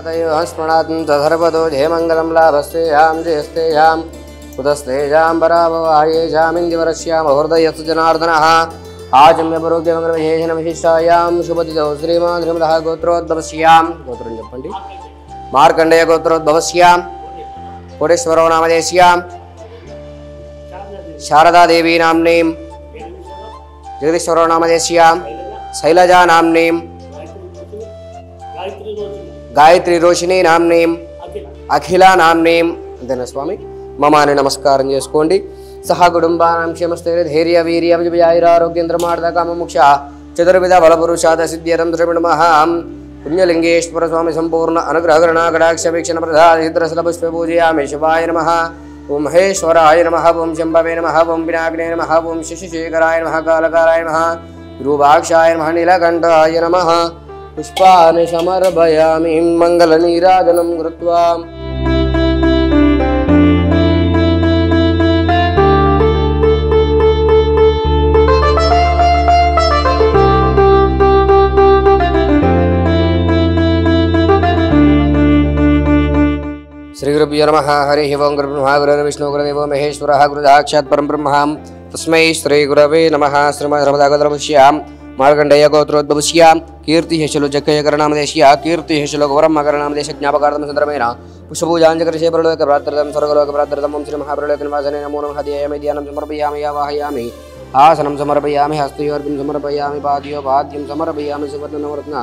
तयोः स्मरात् तदर्पदो जयमङ्गलं लाभस्तेयां जयस्तेयां कुतस्तेजां पराभवायेजामिन्दिवरस्याम हृदयस्तु जनार्दनः आजम्यपरोग्यमङ्गलविशेषण विशिष्टायां शुभतिथौ श्रीमान् श्रीमतः गोत्रोद्भवस्यां गोत्रं చెప్పండి మార్కండేయ గోత్రోద్భవస్యాం కోటేశ్వరరావు నామధేస్యాం శారదాదేవి నామ్నీం జగదీశ్వరరావు నామధేస్యాం శైలజా నామ్నీం గాయత్రి రోషిణి నామ్నీం అఖిల నామ్నీం అంతేనా స్వామి మమాని నమస్కారం చేసుకోండి సహా కుటుంబానాం క్షేమస్థైర్య ధైర్య వీర్య విజయాయురారోగ్యేంద్రమార్థ కామముక్ష చతుర్విధ బలపురుషాద సిద్ధ్యరం దృఢమహం పుణ్యలింగేశ్వర స్వామి సంపూర్ణ అనుగ్రహగణ కటాక్ష వీక్షణ ప్రధాన పుష్ప పూజయామి శివాయ నమః ఓం మహేశ్వరాయ నమః ఓం శంభవే నమః ఓం పినాకినే నమః ఓం శశిశేఖరాయ నమః కాలకాలాయ నమః విరూపాక్షాయ నమః నీలకంఠాయ నమః పుష్పాని సమర్పయామి మంగళనీరాజనం కృత్వా श्री गुरुभ्यो नमः हरि ओं गुरुब्रह्मा गुरुर्विष्णु गुरुदेवो महेश्वरः गुरुसाक्षात् परब्रह्म तस्मै श्री गुरवे नमः श्रीमद् मार्कण्डेय गोत्रोद्भवस्यां कीर्तिहेशुलु जक्कयकरनामदेशीय कीर्तिहेशुलु गौरम्मकरनामदेश ज्ञापकार्थं सन्दर्भेन पुष्पपूजाञ्जकर्षे परलोकप्रार्थं स्वर्गलोकप्रार्थं श्री महाप्रलोकनिवासने नमो नमः ध्यायामि ध्यानं समर्पयामि आवाहयामि आसनं समर्पयामि हस्तयोर्घ्यं समर्पयामि पादयो पाद्यं समर्पयामि सुवर्णनवरत्न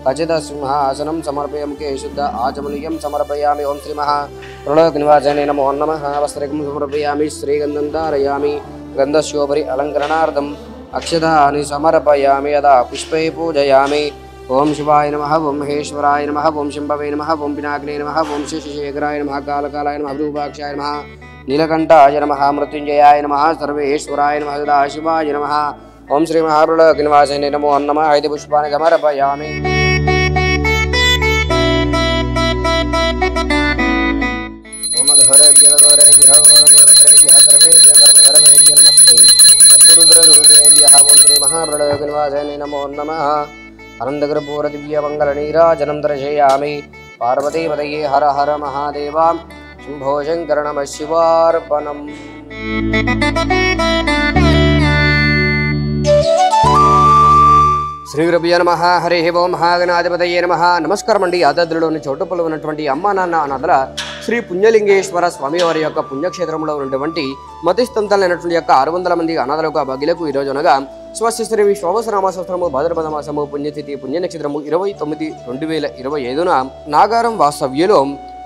खचितसिंहासनं समर्पयामि शुद्ध आचमनीयं समर्पयामि ओं श्री महाप्रलोकनिवासने नमो नमः वस्त्रकं समर्पयामि श्रीगन्धं धारयामि गन्धस्योपरि अलङ्करणार्थम् अक्षतानि समर्पयामि यदा पुष्पै पूजयामि ओं शिवाय नमः ओं महेश्वराय नमः ओं शम्भवे नमः ओं पिनाकिने नमः ओं शशिशेखराय नमः कालकालाय नमः विरूपाक्षाय नमः नीलकण्ठाय नमः मृत्युञ्जयाय नमः सर्वेश्वराय नमः सदाशिवाय नमः ओं श्री महाप्रलोकनिवासिने नमो नमः इति पुष्पाणि समर्पयामि महाप्रलोकनिवासिने नमो नमः अनन्तकर्पूर दिव्यमङ्गलनीराजनं दर्शयामि पार्वतीपतये हर हर महादेव शम्भो शङ्कर नमः शिवार्पणम् శ్రీ గురుభ్యో నమః హరి ఓం మహాగణాధిపతయే నమః నమస్కారం అండి. యాదాద్రిలోని చోటుపల్లి ఉన్నటువంటి అమ్మ నాన్న అనాథల శ్రీ పుణ్యలింగేశ్వర స్వామి వారి యొక్క పుణ్యక్షేత్రంలో ఉన్నటువంటి మతిస్తంతలైనటువంటి యొక్క 600 మంది అనాథలకు భాగ్యులకు ఈ రోజు అనగా స్వస్తి విశ్వవసనామ సంవత్సరము భాద్రపద మాసము పుణ్యతిథి పుణ్య నక్షత్రము 29/2025న నాగారం వాస్తవ్యులు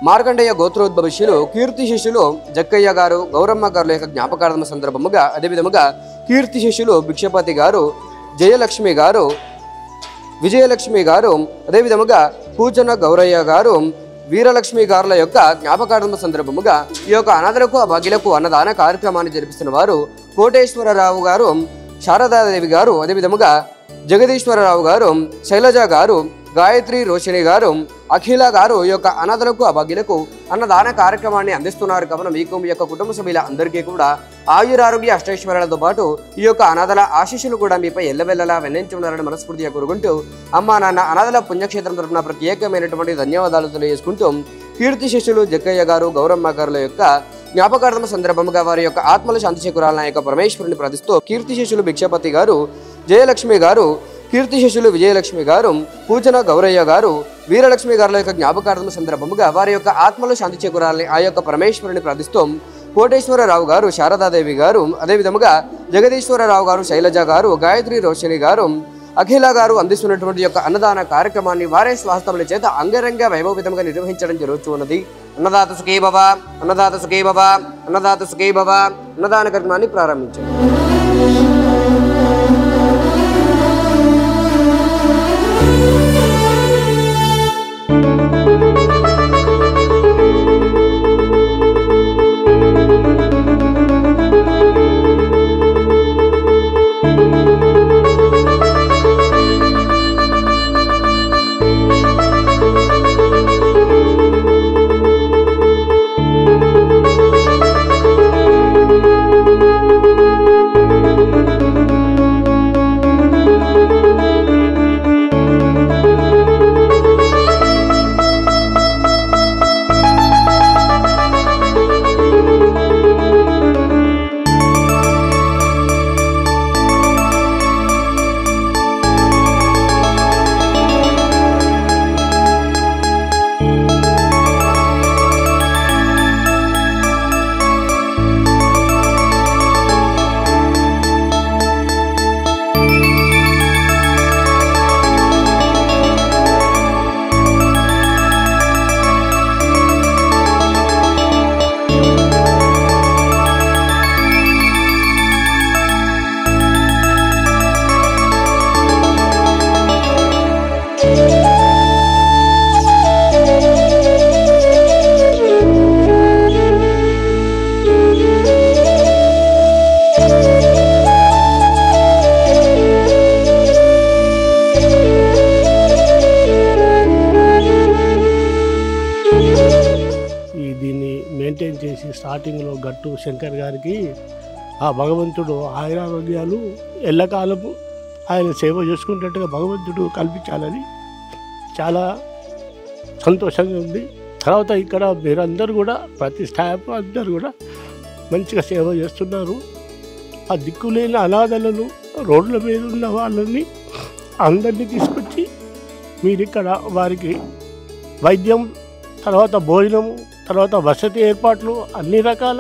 మార్కండేయ గోత్రోద్భవశులు కీర్తి శిష్యులు జక్కయ్య గారు గౌరమ్మ గారుల యొక్క జ్ఞాపకార్థం సందర్భముగా అదేవిధముగా కీర్తి శిష్యులు భిక్షపతి గారు జయలక్ష్మి గారు విజయలక్ష్మి గారు అదేవిధముగా పూజన గౌరయ్య గారు వీరలక్ష్మి గారుల యొక్క జ్ఞాపకార్థం సందర్భముగా ఈ యొక్క అనాథలకు భాగ్యులకు అన్నదాన కార్యక్రమాన్ని జరిపిస్తున్న వారు కోటేశ్వరరావు గారు శారదాదేవి గారు అదేవిధముగా జగదీశ్వరరావు గారు శైలజ గారు గాయత్రి రోషిణి గారు అఖిల గారు ఈ యొక్క అనాథలకు అభాగ్యులకు అన్నదాన కార్యక్రమాన్ని అందిస్తున్నారు. కావున మీకు మీ యొక్క కుటుంబ సభ్యుల అందరికీ కూడా ఆయురారోగ్య అష్టైశ్వర్యాలతో పాటు ఈ యొక్క అనాథల ఆశీస్సులు కూడా మీపై ఎల్లవెల్లలా వెన్నంచి ఉన్నారని మనస్ఫూర్తిగా కోరుకుంటూ అమ్మా నాన్న అనాథల పుణ్యక్షేత్రం తరఫున ప్రత్యేకమైనటువంటి ధన్యవాదాలు తెలియజేసుకుంటూ కీర్తి శిష్యులు జక్కయ్య గారు గౌరమ్మ గారుల యొక్క జ్ఞాపకార్థం సందర్భంగా వారి యొక్క ఆత్మల శాంతి చేకూరాలన్న యొక్క పరమేశ్వరుని ప్రార్థిస్తూ కీర్తి శిష్యులు భిక్షపతి గారు జయలక్ష్మి గారు కీర్తి శిష్యులు విజయలక్ష్మి గారు పూజన గౌరయ్య గారు వీరలక్ష్మి గారుల యొక్క జ్ఞాపకార్థం సందర్భముగా వారి యొక్క ఆత్మలు శాంతి చేకూరాలని ఆ యొక్క పరమేశ్వరుని ప్రార్థిస్తూ కోటేశ్వరరావు గారు శారదాదేవి గారు అదేవిధముగా జగదీశ్వరరావు గారు శైలజ గారు గాయత్రి రోషిణి గారు అఖిల గారు అందిస్తున్నటువంటి యొక్క అన్నదాన కార్యక్రమాన్ని వారే స్వాస్థముల చేత అంగరంగ వైభవితంగా నిర్వహించడం జరుగుతున్నది. అన్నదాత సుఖీ భవ, అన్నదాత సుఖీ భవ, అన్నదాత సుఖీ భవ అన్నదాన కార్యక్రమాన్ని ప్రారంభించారు. చేసి స్టార్టింగ్లో గట్టు శంకర్ గారికి ఆ భగవంతుడు ఆయురారోగ్యాలు ఎల్లకాలము ఆయన సేవ చేసుకునేటట్టుగా భగవంతుడు కల్పించాలని చాలా సంతోషంగా ఉంది. తర్వాత ఇక్కడ మీరందరూ కూడా ప్రతి స్టాఫ్ అందరూ కూడా మంచిగా సేవ చేస్తున్నారు. ఆ దిక్కులేని అనాథలను, రోడ్ల మీద ఉన్న వాళ్ళని అందరినీ తీసుకొచ్చి మీరు ఇక్కడ వారికి వైద్యం, తర్వాత భోజనము, తర్వాత వసతి ఏర్పాట్లు అన్ని రకాల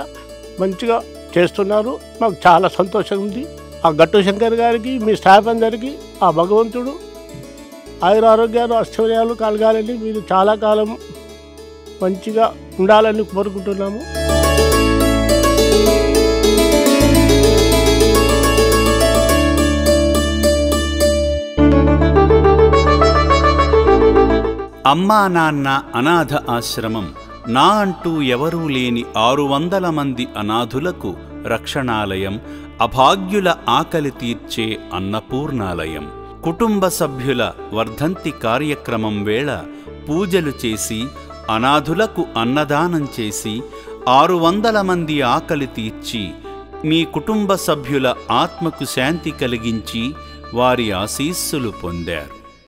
మంచిగా చేస్తున్నారు. మాకు చాలా సంతోషం ఉంది. ఆ గట్టు శంకర్ గారికి, మీ స్టాఫ్ అందరికీ ఆ భగవంతుడు ఆయురారోగ్యాలు ఐశ్వర్యాలు కలగాలని, మీరు చాలా కాలం మంచిగా ఉండాలని కోరుకుంటున్నాము. అమ్మా నాన్న అనాథ ఆశ్రమం నా అంటూ ఎవరూ లేని 600 మంది అనాథులకు రక్షణాలయం, అభాగ్యుల ఆకలి తీర్చే అన్నపూర్ణాలయం. కుటుంబ సభ్యుల వర్ధంతి కార్యక్రమం వేళ పూజలు చేసి, అనాథులకు అన్నదానం చేసి 600 మంది ఆకలి తీర్చి, మీ కుటుంబ సభ్యుల ఆత్మకు శాంతి కలిగించి వారి ఆశీస్సులు పొందారు.